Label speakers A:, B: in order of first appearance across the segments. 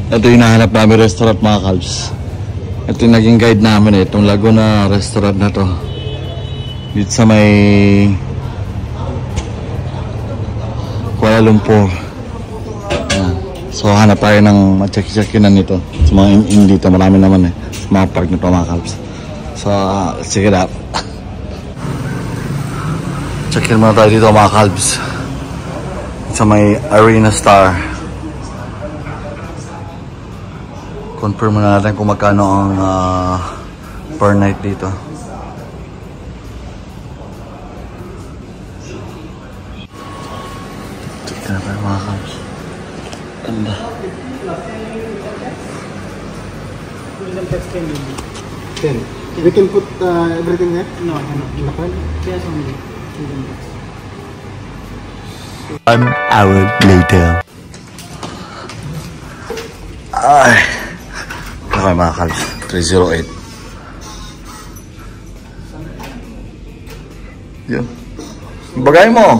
A: Ito yung hinahanap namin restaurant mga kalbs. Ito yung naging guide namin itong Laguna restaurant na to. Dito sa may Kuala Lumpur. Ayan. So hanap tayo ng matcheck-checkinan nito. Sa mga in dito marami naman sa mga park nito mga kalbs. So let's check it out. Check in muna tayo dito mga kalbs. Sa may Arena Star. Confirm na natin kung magkano ang per night dito. Check na tayo mga kalbs. Ganda.
B: 10. We can put everything there? No, in the file? Yes, only.
C: 1 hour later.
A: Ay. Okay mga kalbs. 308. Yun. Bagay mo.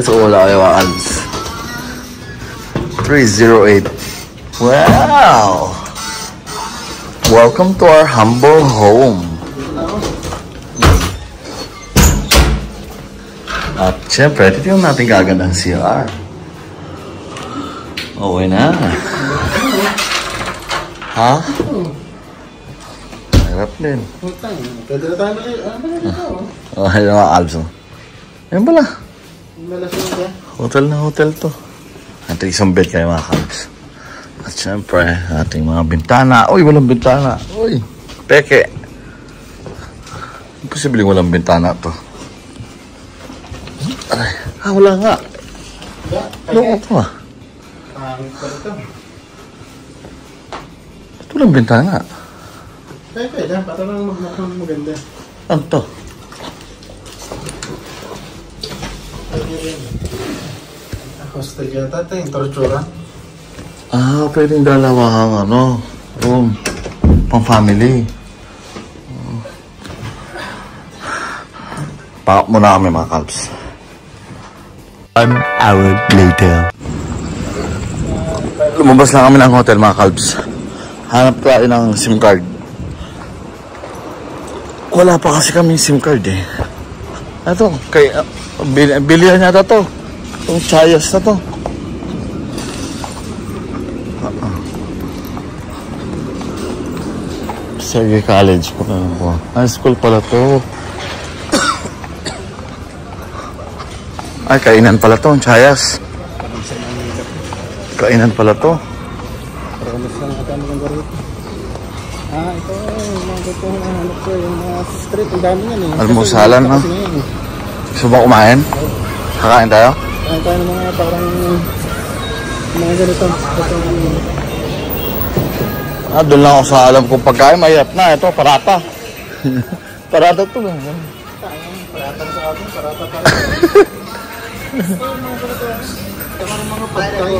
A: So wala kayo mga kalbs. 308. Wow! Welcome to our humble home. At syempre, titignan natin kagandang CR. Okay na. Ha? Hirap din.
B: Pwede na tayo dito.
A: Okay na mga kalbs. Ayun pala. Hotel na hotel to. At isang bed kayo mga kalbs. At syempre, ating mga bintana. Uy, walang bintana. Uy, peke. Imposibleng walang bintana to. Ay, wala nga. Loko ko ah. Ito lang bintana.
B: Pwede, para lang magmukhang maganda.
A: Ano to?
B: Hostel yata ito, yung tortura.
A: Pwedeng dalawang room. Pang family. Pakap muna kami mga kalbs.
C: 1 hour later.
A: Lumabas lang kami ng hotel mga kalbs. Hanap tayo ng SIM card. Wala pa kasi kami SIM card eh. Ito, bilihan yata to. Itong chayas na to. Sige, college pa lang ako. High school pala to. Ay, kainan pala to, ang chayas. Kainan pala to.
B: Ito, yung mga street, ang dami yan eh.
A: Almusalan, no? Gusto ba kumain? Kakain tayo?
B: Kakain tayo ng mga parang mga ganito.
A: Doon lang ako sa alam kong pagkain, mahirap na. Ito, parata. Parata to lang.
B: Parata sa akin, parata pa rin. Mga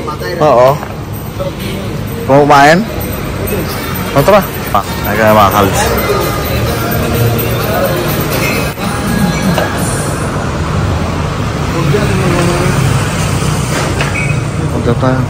B: pagkain.
A: Oo. Kumain? O, tara. Ay kaya mga kalbs. Punta tayo.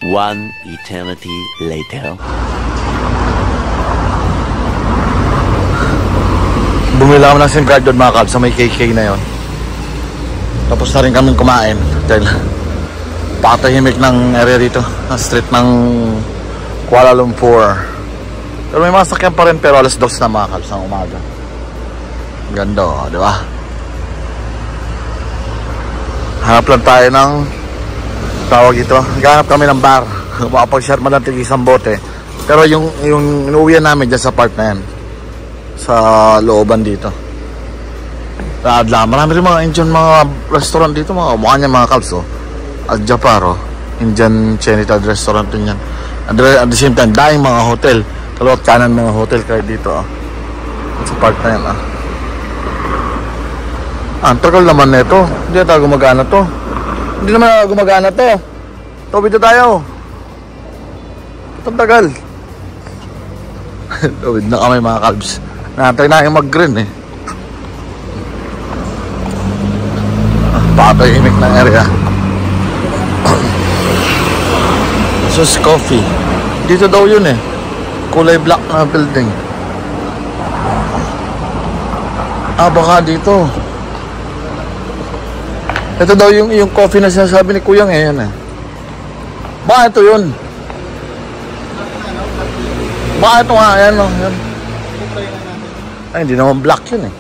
C: One eternity later.
A: Bumili kami ng SIM card doon mga kalbs sa may KK na yon. Tapos na rin kami kumain dahil pakatahimik ng area dito, ng street ng Kuala Lumpur. Pero may mga sakyan pa rin, pero alas 2 na mga kalbs ng umaga. Ganda, di ba? Hanap lang tayo ng tawag ito. Naghanap kami ng bar. Makapag-share man lang tig isang bote. Pero yung inuwian namin dyan sa part na yan, sa looban dito. Marami rin mga Indian mga restaurant dito, mukha niya mga kalps, oh. Al Japar, oh. Indian Chinese restaurant din yan. At the same time, dahil mga hotel. Kalawat kanan mga hotel kahit dito, oh. Sa part na yan, ah. Ang tagal naman na ito. Hindi na gumagana to. Hindi naman gumagana to. Tawid na tayo. Ito tagal. Tawid na kami mga kalbs. Naantay na yung mag-green, eh. Patahimik ng area. Sus Coffee. Dito daw yun, eh. Kulay black na building. Baka dito. Ito daw yung coffee na sinasabi ni Kuyang, eh. Yan, eh. Baka ito yun. Baka ito nga. Yan, oh. Yan. Ay, hindi naman black yun, eh.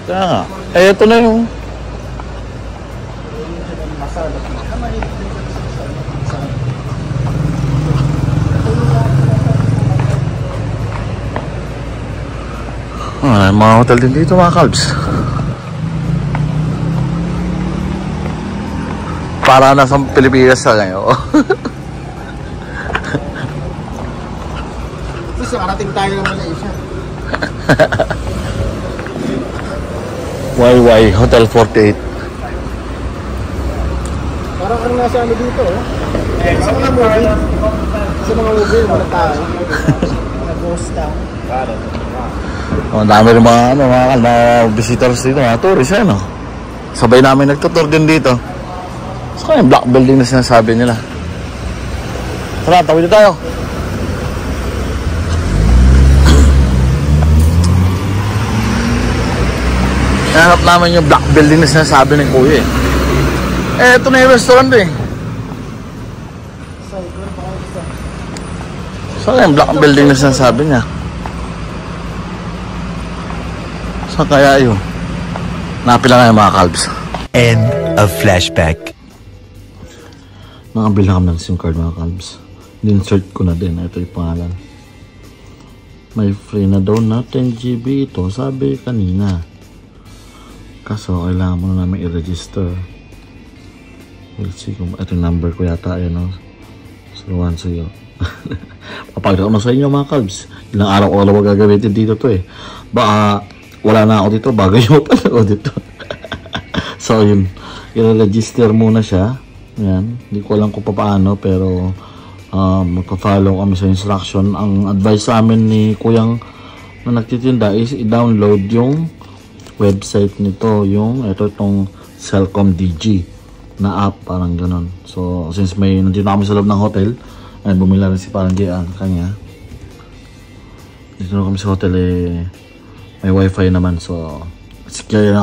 A: Kaya nga. Eh, ito na yung... mga hotel din dito mga kalbs. Para nasa Pilipinas na ngayon.
B: Kasi nakarating tayo naman sa isa.
A: YY Hotel 48.
B: Parang kang nasa ano dito, oh. Sa mga movie. Sa mga movie, mga tao. Nag-ghost town.
A: Ang dami rin mga visitors dito, mga tourists, ano. Sabay namin nagtutur din dito. Saka yung black building na sinasabi nila. Tara, tawid na tayo. Hanap namin yung black building na sinasabi ng kuya, eh. Eh, ito na yung restaurant, eh. Saan yung black building na sinasabi niya? Saan kaya yun? Napila nga yung mga kalbs.
C: End of flashback.
A: Nakabil na kami ng SIM card mga kalbs. Insert ko na din. Ito yung pangalan. May free na daw na 10 GB ito. Sabi kanina. Kaso kailangan mo na namin i-register. We'll see kung ito yung number ko yata. Ayan, no? Saluhan sa'yo. Papagda ko na sa inyo mga kalbs. Ilang araw ko lang gagamitin dito to, eh. Baka wala na ako dito. Bagay mo pala ako dito. So yun. I-register muna siya. Ayan. Hindi ko alam kung paano. Pero magpa-follow kami sa instruction. Ang advice sa amin ni Kuyang na nagtitinda is i-download yung website nito. Itong Celcom DG na app. Parang ganon. So since nandito kami sa loob ng hotel. Ay, bumila rin si parang Gian kanya. Dito na kami sa hotel, eh. May wifi naman. So it's kaya